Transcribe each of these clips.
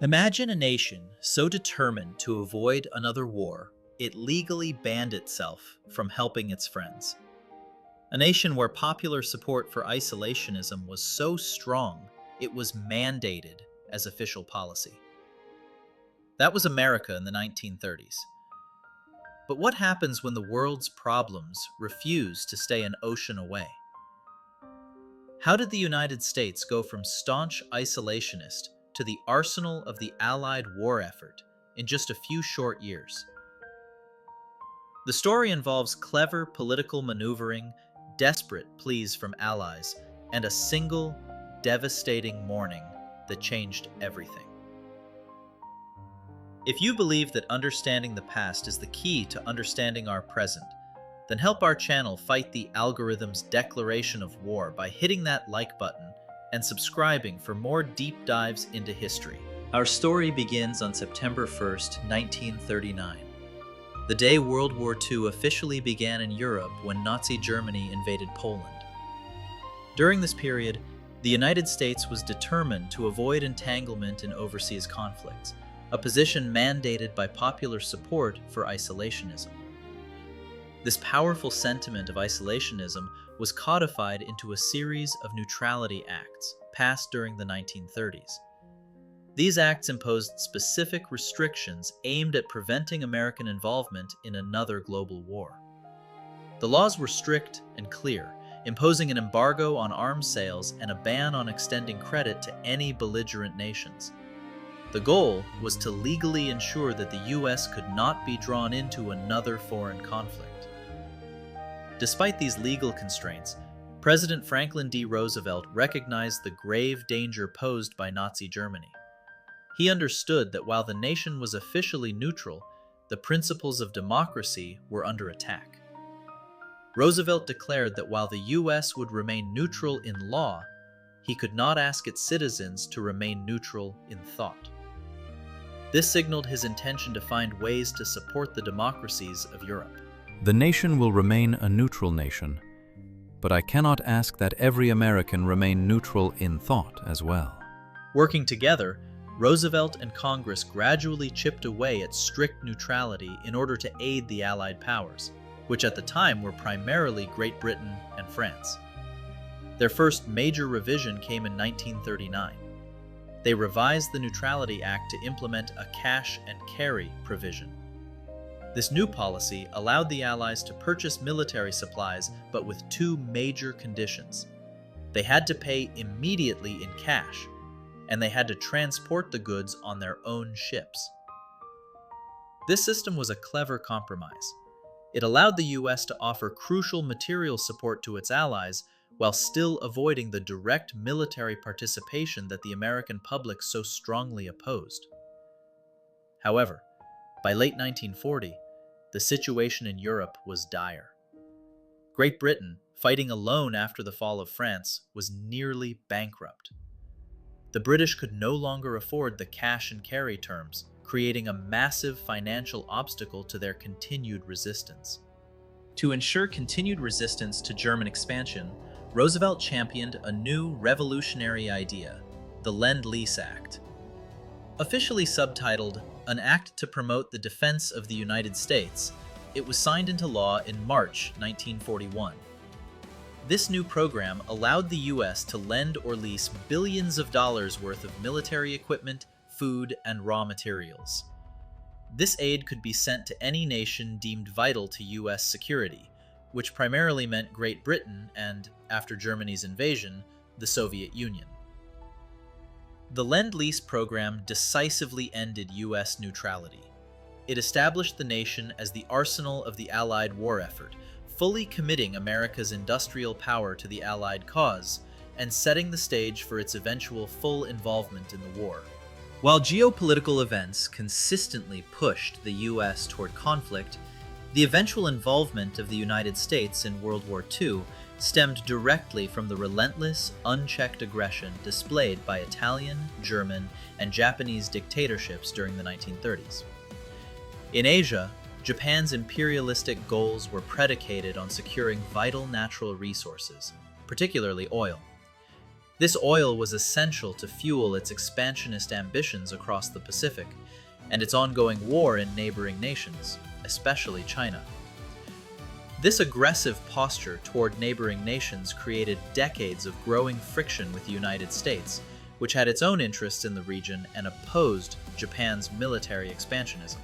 Imagine a nation so determined to avoid another war, it legally banned itself from helping its friends. A nation where popular support for isolationism was so strong, it was mandated as official policy. That was America in the 1930s. But what happens when the world's problems refuse to stay an ocean away? How did the United States go from staunch isolationist to the arsenal of the Allied war effort in just a few short years? The story involves clever political maneuvering, desperate pleas from allies, and a single, devastating warning that changed everything. If you believe that understanding the past is the key to understanding our present, then help our channel fight the algorithm's declaration of war by hitting that like button and subscribing for more deep dives into history. Our story begins on September 1st, 1939, the day World War II officially began in Europe when Nazi Germany invaded Poland. During this period, the United States was determined to avoid entanglement in overseas conflicts, a position mandated by popular support for isolationism. This powerful sentiment of isolationism was codified into a series of Neutrality Acts passed during the 1930s. These acts imposed specific restrictions aimed at preventing American involvement in another global war. The laws were strict and clear, imposing an embargo on arms sales and a ban on extending credit to any belligerent nations. The goal was to legally ensure that the U.S. could not be drawn into another foreign conflict. Despite these legal constraints, President Franklin D. Roosevelt recognized the grave danger posed by Nazi Germany. He understood that while the nation was officially neutral, the principles of democracy were under attack. Roosevelt declared that while the U.S. would remain neutral in law, he could not ask its citizens to remain neutral in thought. This signaled his intention to find ways to support the democracies of Europe. The nation will remain a neutral nation, but I cannot ask that every American remain neutral in thought as well. Working together, Roosevelt and Congress gradually chipped away at strict neutrality in order to aid the Allied powers, which at the time were primarily Great Britain and France. Their first major revision came in 1939. They revised the Neutrality Act to implement a cash and carry provision. This new policy allowed the Allies to purchase military supplies, but with two major conditions. They had to pay immediately in cash, and they had to transport the goods on their own ships. This system was a clever compromise. It allowed the U.S. to offer crucial material support to its allies while still avoiding the direct military participation that the American public so strongly opposed. However, by late 1940, the situation in Europe was dire. Great Britain, fighting alone after the fall of France, was nearly bankrupt. The British could no longer afford the cash and carry terms, creating a massive financial obstacle to their continued resistance. To ensure continued resistance to German expansion, Roosevelt championed a new revolutionary idea, the Lend-Lease Act. Officially subtitled, "An Act to Promote the Defense of the United States," it was signed into law in March 1941. This new program allowed the U.S. to lend or lease billions of dollars worth of military equipment, food, and raw materials. This aid could be sent to any nation deemed vital to U.S. security, which primarily meant Great Britain and, after Germany's invasion, the Soviet Union. The Lend-Lease program decisively ended U.S. neutrality. It established the nation as the arsenal of the Allied war effort, fully committing America's industrial power to the Allied cause and setting the stage for its eventual full involvement in the war. While geopolitical events consistently pushed the U.S. toward conflict, the eventual involvement of the United States in World War II stemmed directly from the relentless, unchecked aggression displayed by Italian, German, and Japanese dictatorships during the 1930s. In Asia, Japan's imperialistic goals were predicated on securing vital natural resources, particularly oil. This oil was essential to fuel its expansionist ambitions across the Pacific and its ongoing war in neighboring nations, especially China. This aggressive posture toward neighboring nations created decades of growing friction with the United States, which had its own interests in the region and opposed Japan's military expansionism.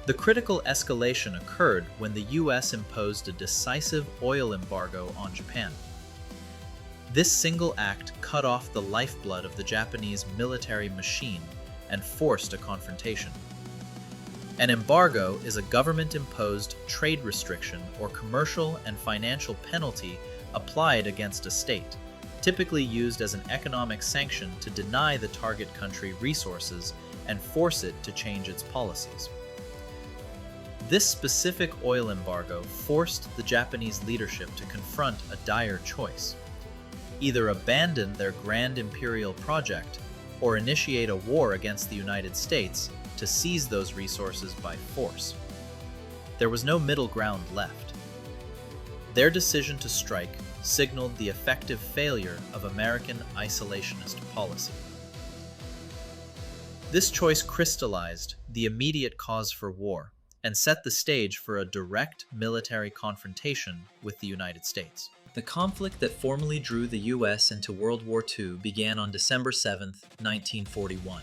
The critical escalation occurred when the US imposed a decisive oil embargo on Japan. This single act cut off the lifeblood of the Japanese military machine and forced a confrontation. An embargo is a government-imposed trade restriction or commercial and financial penalty applied against a state, typically used as an economic sanction to deny the target country resources and force it to change its policies. This specific oil embargo forced the Japanese leadership to confront a dire choice: either abandon their grand imperial project or initiate a war against the United States to seize those resources by force. There was no middle ground left. Their decision to strike signaled the effective failure of American isolationist policy. This choice crystallized the immediate cause for war and set the stage for a direct military confrontation with the United States. The conflict that formally drew the U.S. into World War II began on December 7, 1941.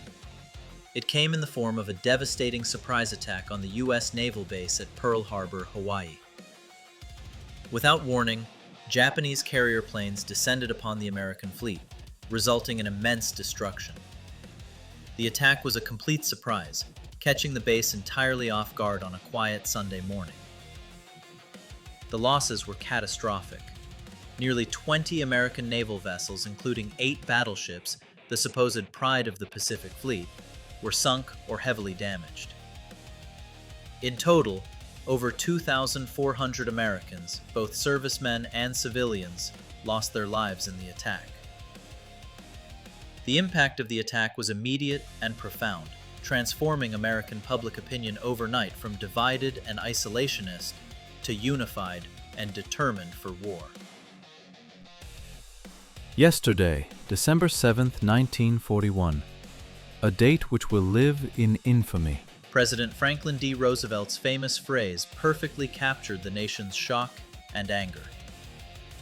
It came in the form of a devastating surprise attack on the U.S. naval base at Pearl Harbor, Hawaii. Without warning, Japanese carrier planes descended upon the American fleet, resulting in immense destruction. The attack was a complete surprise, catching the base entirely off guard on a quiet Sunday morning. The losses were catastrophic. Nearly 20 American naval vessels, including 8 battleships, the supposed pride of the Pacific Fleet, were sunk or heavily damaged. In total, over 2,400 Americans, both servicemen and civilians, lost their lives in the attack. The impact of the attack was immediate and profound, transforming American public opinion overnight from divided and isolationist to unified and determined for war. Yesterday, December 7th, 1941. A date which will live in infamy. President Franklin D. Roosevelt's famous phrase perfectly captured the nation's shock and anger.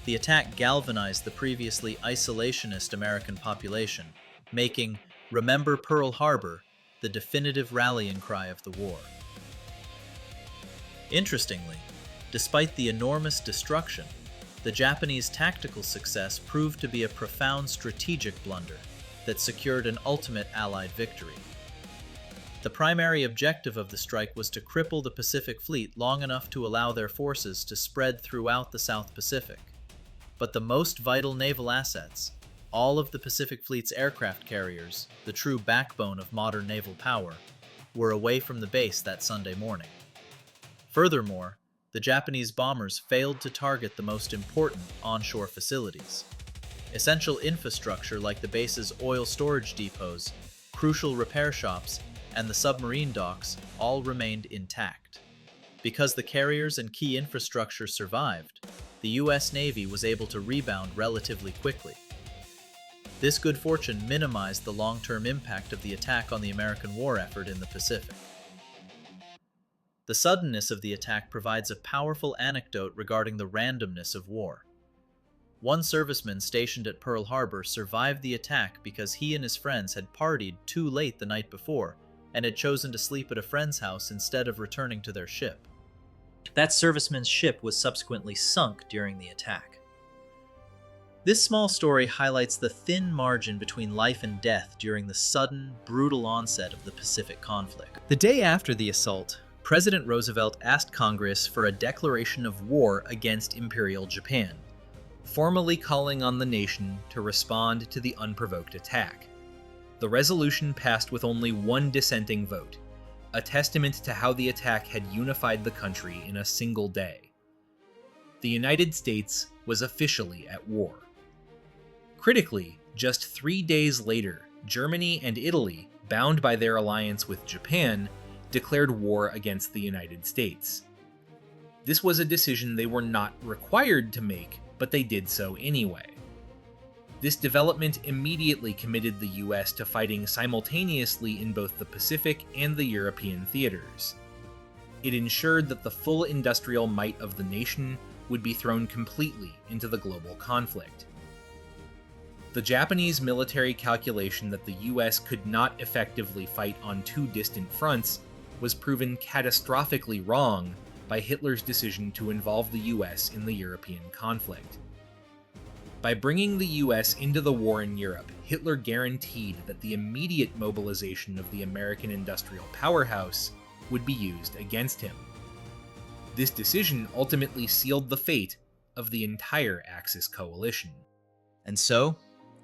The attack galvanized the previously isolationist American population, making "Remember Pearl Harbor" the definitive rallying cry of the war. Interestingly, despite the enormous destruction, the Japanese tactical success proved to be a profound strategic blunder that secured an ultimate Allied victory. The primary objective of the strike was to cripple the Pacific Fleet long enough to allow their forces to spread throughout the South Pacific. But the most vital naval assets, all of the Pacific Fleet's aircraft carriers, the true backbone of modern naval power, were away from the base that Sunday morning. Furthermore, the Japanese bombers failed to target the most important onshore facilities. Essential infrastructure like the base's oil storage depots, crucial repair shops, and the submarine docks all remained intact. Because the carriers and key infrastructure survived, the U.S. Navy was able to rebound relatively quickly. This good fortune minimized the long-term impact of the attack on the American war effort in the Pacific. The suddenness of the attack provides a powerful anecdote regarding the randomness of war. One serviceman stationed at Pearl Harbor survived the attack because he and his friends had partied too late the night before and had chosen to sleep at a friend's house instead of returning to their ship. That serviceman's ship was subsequently sunk during the attack. This small story highlights the thin margin between life and death during the sudden, brutal onset of the Pacific conflict. The day after the assault, President Roosevelt asked Congress for a declaration of war against Imperial Japan, formally calling on the nation to respond to the unprovoked attack. The resolution passed with only one dissenting vote, a testament to how the attack had unified the country in a single day. The United States was officially at war. Critically, just 3 days later, Germany and Italy, bound by their alliance with Japan, declared war against the United States. This was a decision they were not required to make, but they did so anyway. This development immediately committed the US to fighting simultaneously in both the Pacific and the European theaters. It ensured that the full industrial might of the nation would be thrown completely into the global conflict. The Japanese military calculation that the US could not effectively fight on two distant fronts was proven catastrophically wrong by Hitler's decision to involve the US in the European conflict. By bringing the US into the war in Europe, Hitler guaranteed that the immediate mobilization of the American industrial powerhouse would be used against him. This decision ultimately sealed the fate of the entire Axis coalition. And so,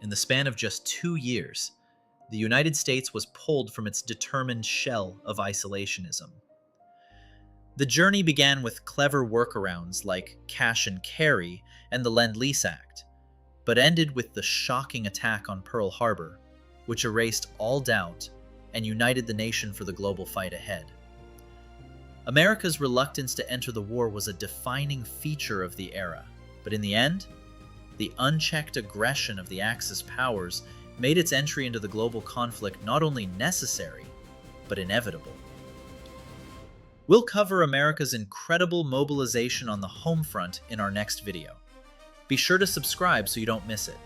in the span of just 2 years, the United States was pulled from its determined shell of isolationism. The journey began with clever workarounds like cash and carry and the Lend-Lease Act, but ended with the shocking attack on Pearl Harbor, which erased all doubt and united the nation for the global fight ahead. America's reluctance to enter the war was a defining feature of the era, but in the end, the unchecked aggression of the Axis powers made its entry into the global conflict not only necessary, but inevitable. We'll cover America's incredible mobilization on the home front in our next video. Be sure to subscribe so you don't miss it.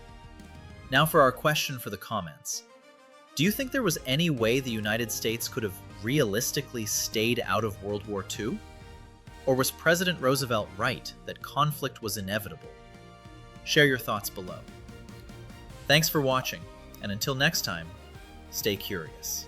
Now for our question for the comments. Do you think there was any way the United States could have realistically stayed out of World War II? Or was President Roosevelt right that conflict was inevitable? Share your thoughts below. Thanks for watching, and until next time, stay curious.